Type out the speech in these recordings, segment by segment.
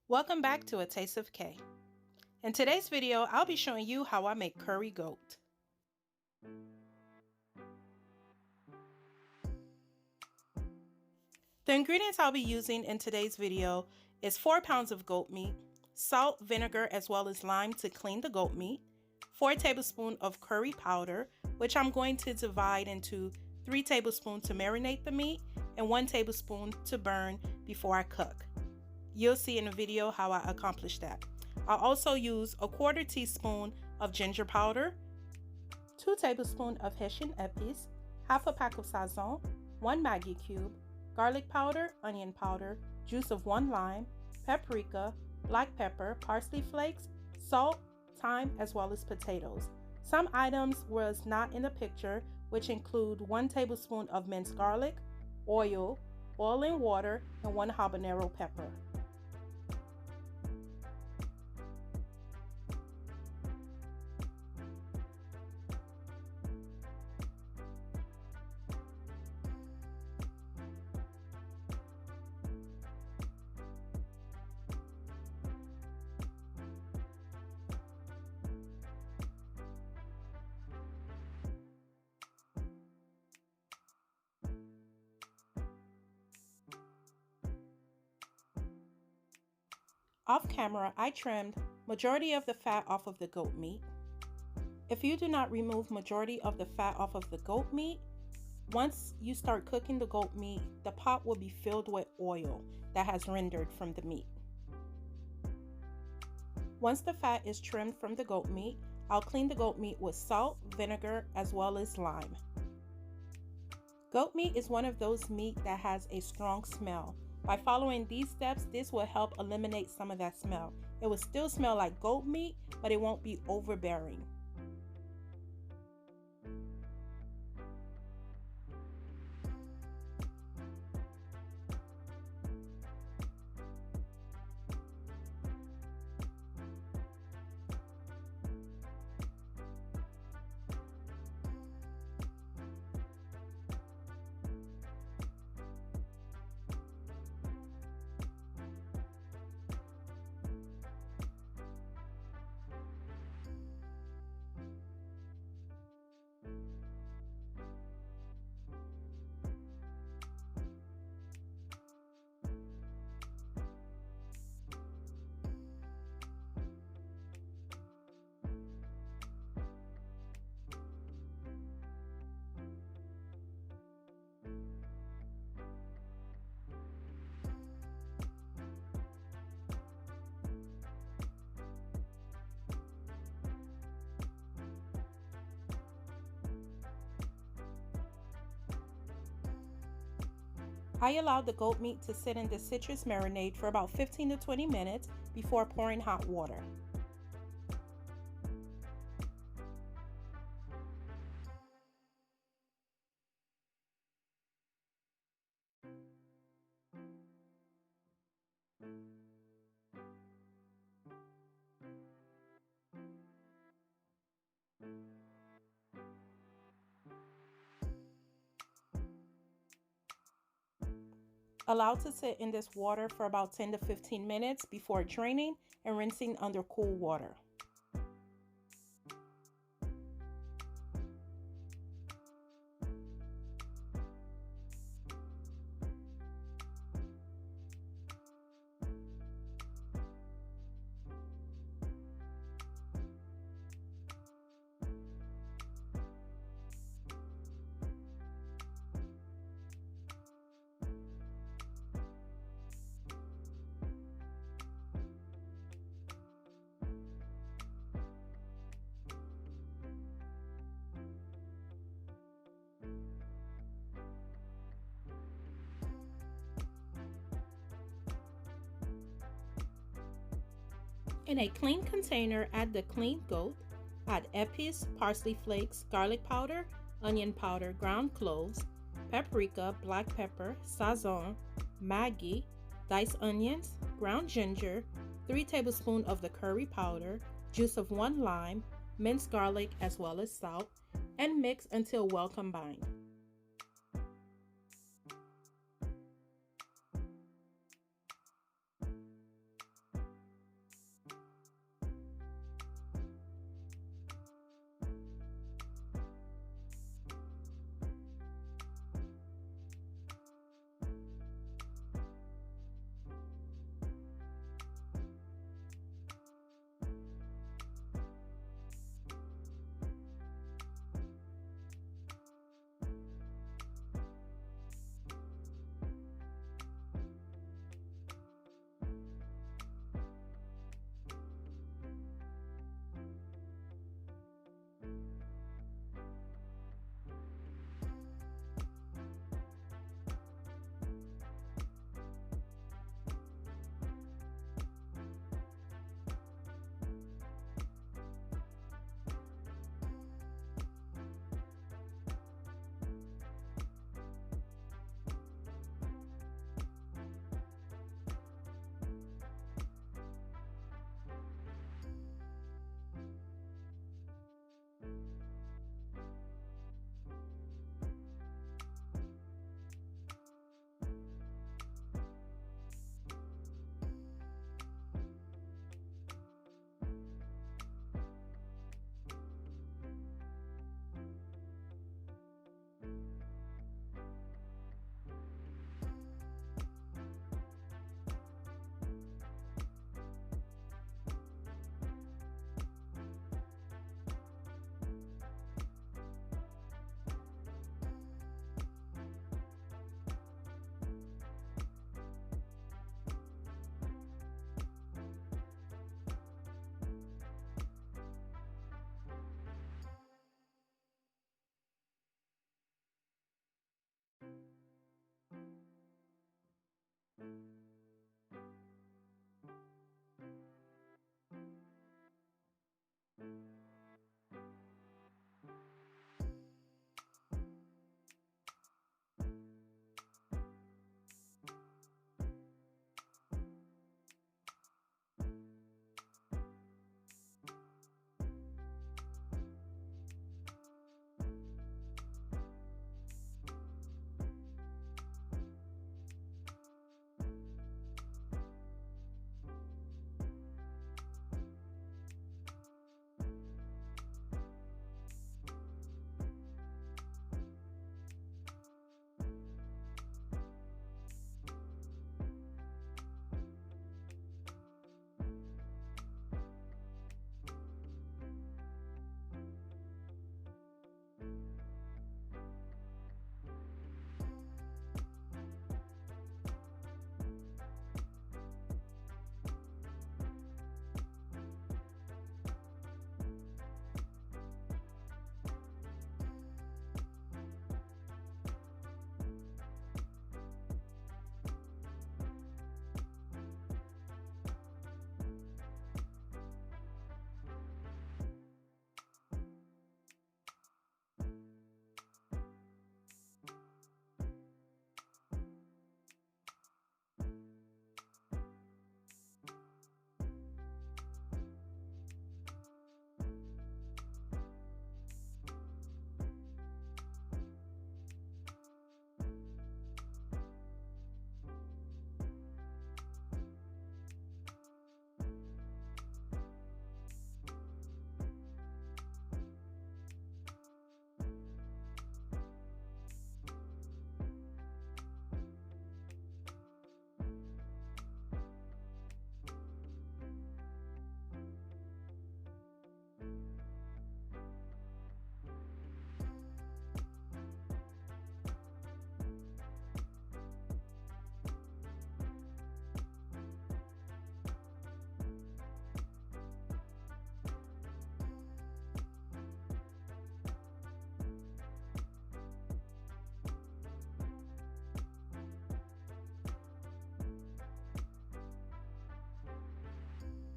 Welcome back to A Taste of K. In today's video, I'll be showing you how I make curry goat. The ingredients I'll be using in today's video is 4 pounds of goat meat, salt, vinegar, as well as lime to clean the goat meat, 4 tablespoons of curry powder, which I'm going to divide into 3 tablespoons to marinate the meat and 1 tablespoon to burn before I cook. You'll see in the video how I accomplish that. I'll also use a 1/4 teaspoon of ginger powder, 2 tablespoons of Haitian épices, half a pack of sazon, 1 Maggi cube, garlic powder, onion powder, juice of 1 lime, paprika, black pepper, parsley flakes, salt, thyme, as well as potatoes. Some items was not in the picture, which include 1 tablespoon of minced garlic, oil, boiling water, and 1 habanero pepper. Off camera, I trimmed majority of the fat off of the goat meat. If you do not remove majority of the fat off of the goat meat, once you start cooking the goat meat, the pot will be filled with oil that has rendered from the meat. Once the fat is trimmed from the goat meat, I'll clean the goat meat with salt, vinegar, as well as lime. Goat meat is one of those meat that has a strong smell. By following these steps, this will help eliminate some of that smell. It will still smell like goat meat, but it won't be overbearing. I allowed the goat meat to sit in the citrus marinade for about 15 to 20 minutes before pouring hot water. Allow to sit in this water for about 10 to 15 minutes before draining and rinsing under cool water. In a clean container, add the cleaned goat, add épices, parsley flakes, garlic powder, onion powder, ground cloves, paprika, black pepper, sazon, Maggi, diced onions, ground ginger, 3 tablespoons of the curry powder, juice of 1 lime, minced garlic, as well as salt, and mix until well combined.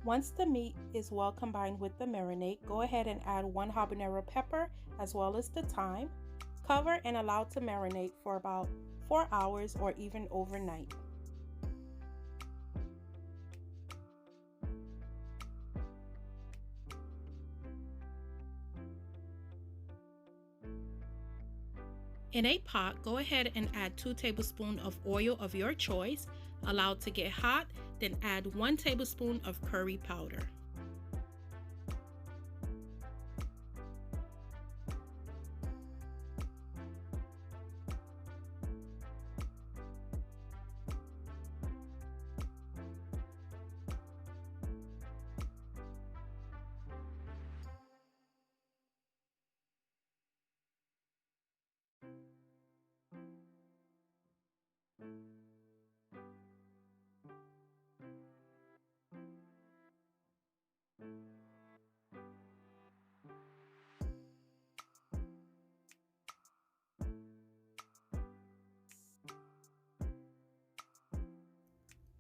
Once the meat is well combined with the marinade, go ahead and add 1 habanero pepper as well as the thyme. Cover and allow to marinate for about 4 hours or even overnight. In a pot, go ahead and add 2 tablespoons of oil of your choice. Allow it to get hot, then add 1 tablespoon of curry powder.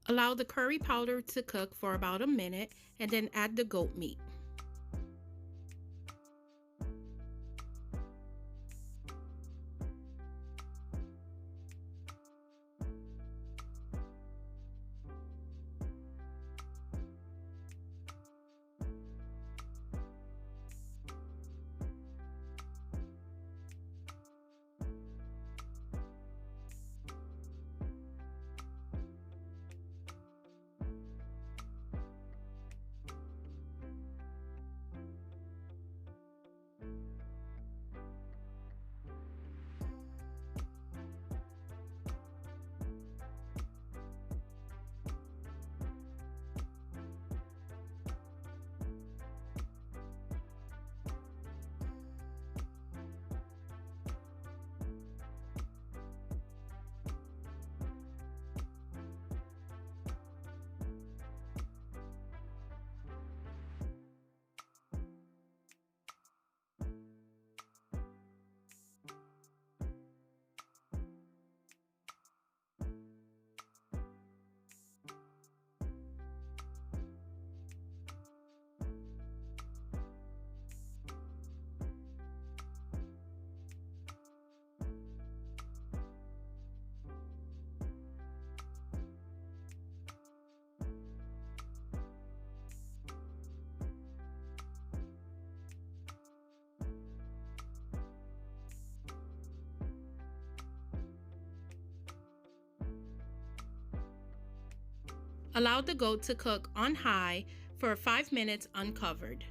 Allow the curry powder to cook for about a minute and then add the goat meat. Allow the goat to cook on high for 5 minutes uncovered.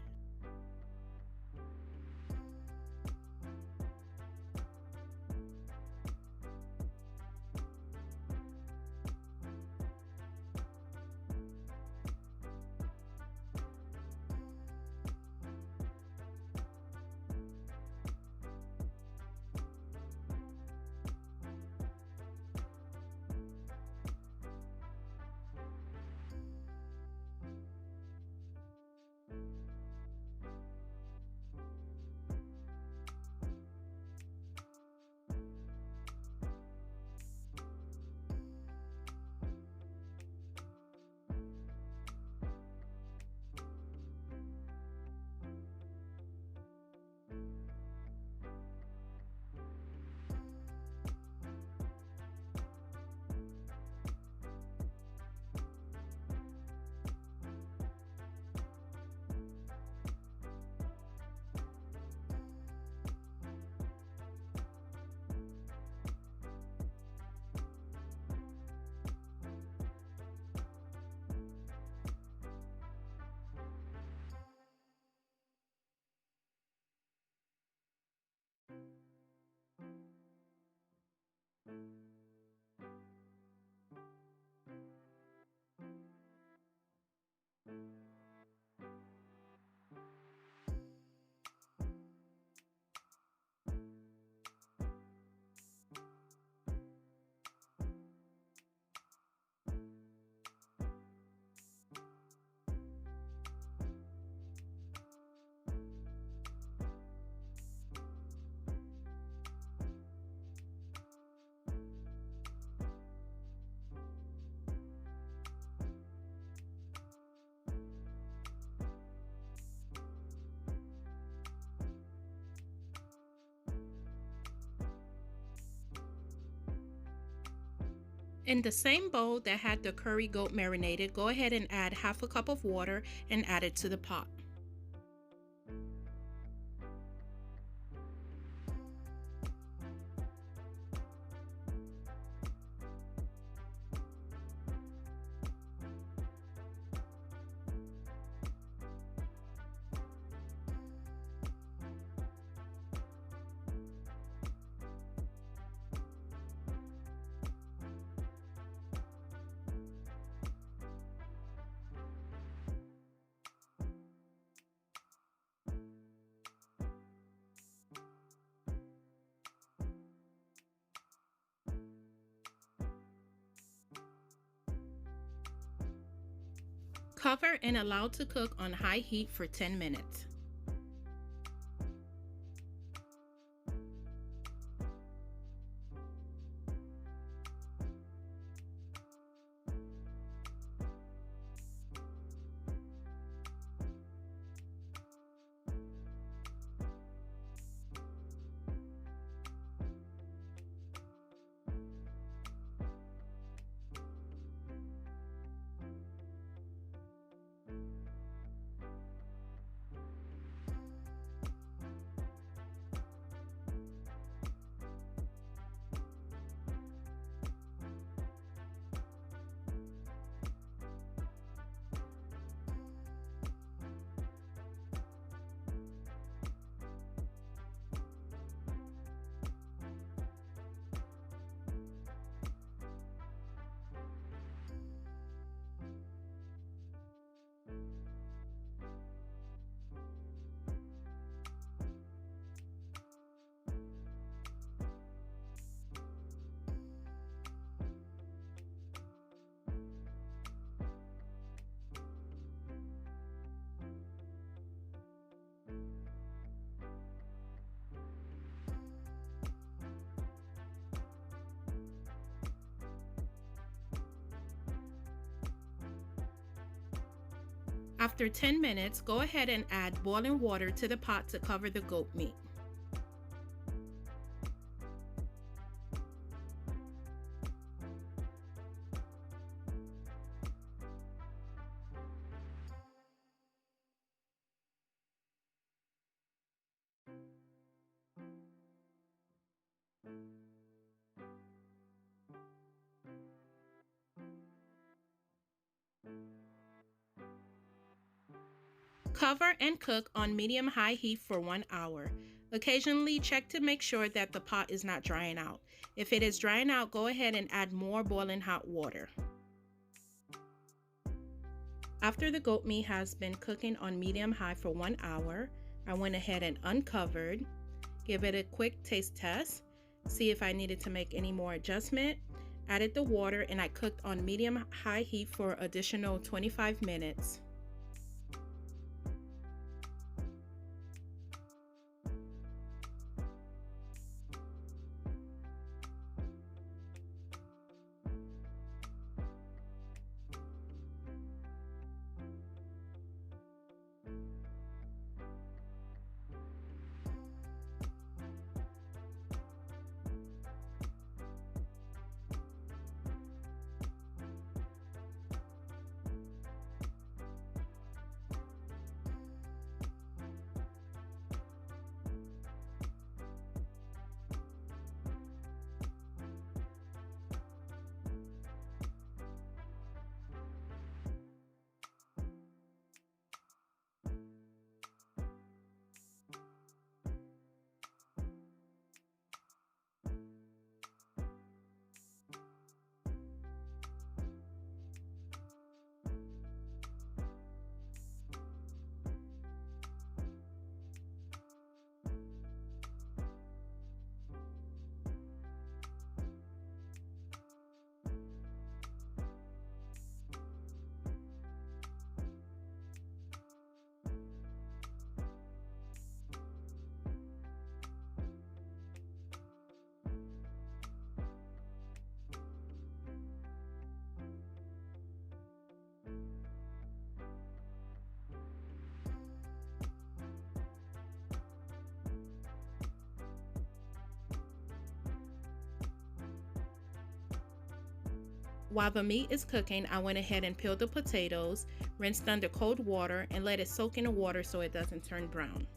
In the same bowl that had the curry goat marinated, go ahead and add half a cup of water and add it to the pot. Cover and allow to cook on high heat for 10 minutes. After 10 minutes, go ahead and add boiling water to the pot to cover the goat meat. Cover and cook on medium-high heat for 1 hour. Occasionally check to make sure that the pot is not drying out. If it is drying out, go ahead and add more boiling hot water. After the goat meat has been cooking on medium-high for 1 hour, I went ahead and uncovered, give it a quick taste test, see if I needed to make any more adjustment, added the water, and I cooked on medium-high heat for additional 25 minutes. While the meat is cooking, I went ahead and peeled the potatoes, rinsed under cold water, and let it soak in the water so it doesn't turn brown.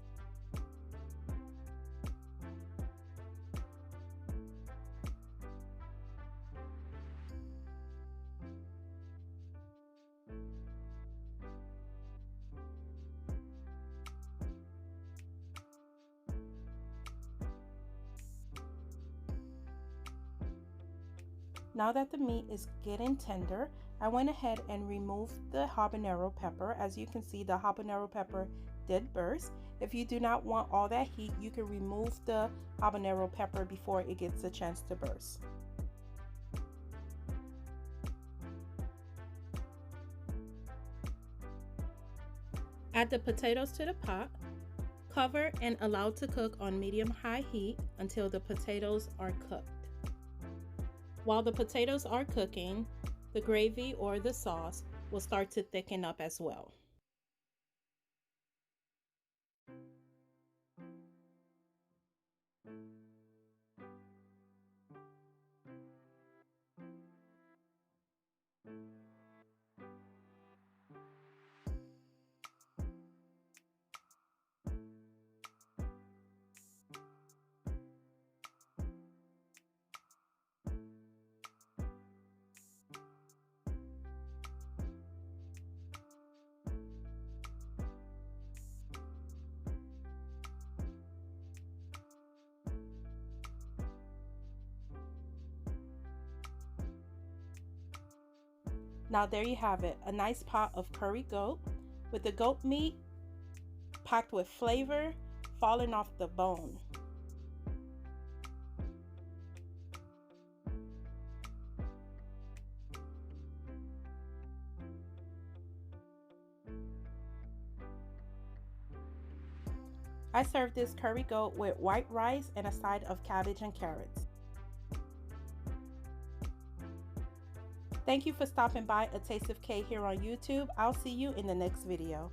Now that the meat is getting tender, I went ahead and removed the habanero pepper. As you can see, the habanero pepper did burst. If you do not want all that heat, you can remove the habanero pepper before it gets a chance to burst. Add the potatoes to the pot. Cover and allow to cook on medium-high heat until the potatoes are cooked. While the potatoes are cooking, the gravy or the sauce will start to thicken up as well. Now there you have it, a nice pot of curry goat with the goat meat packed with flavor falling off the bone. I served this curry goat with white rice and a side of cabbage and carrots. Thank you for stopping by A Taste of K here on YouTube. I'll see you in the next video.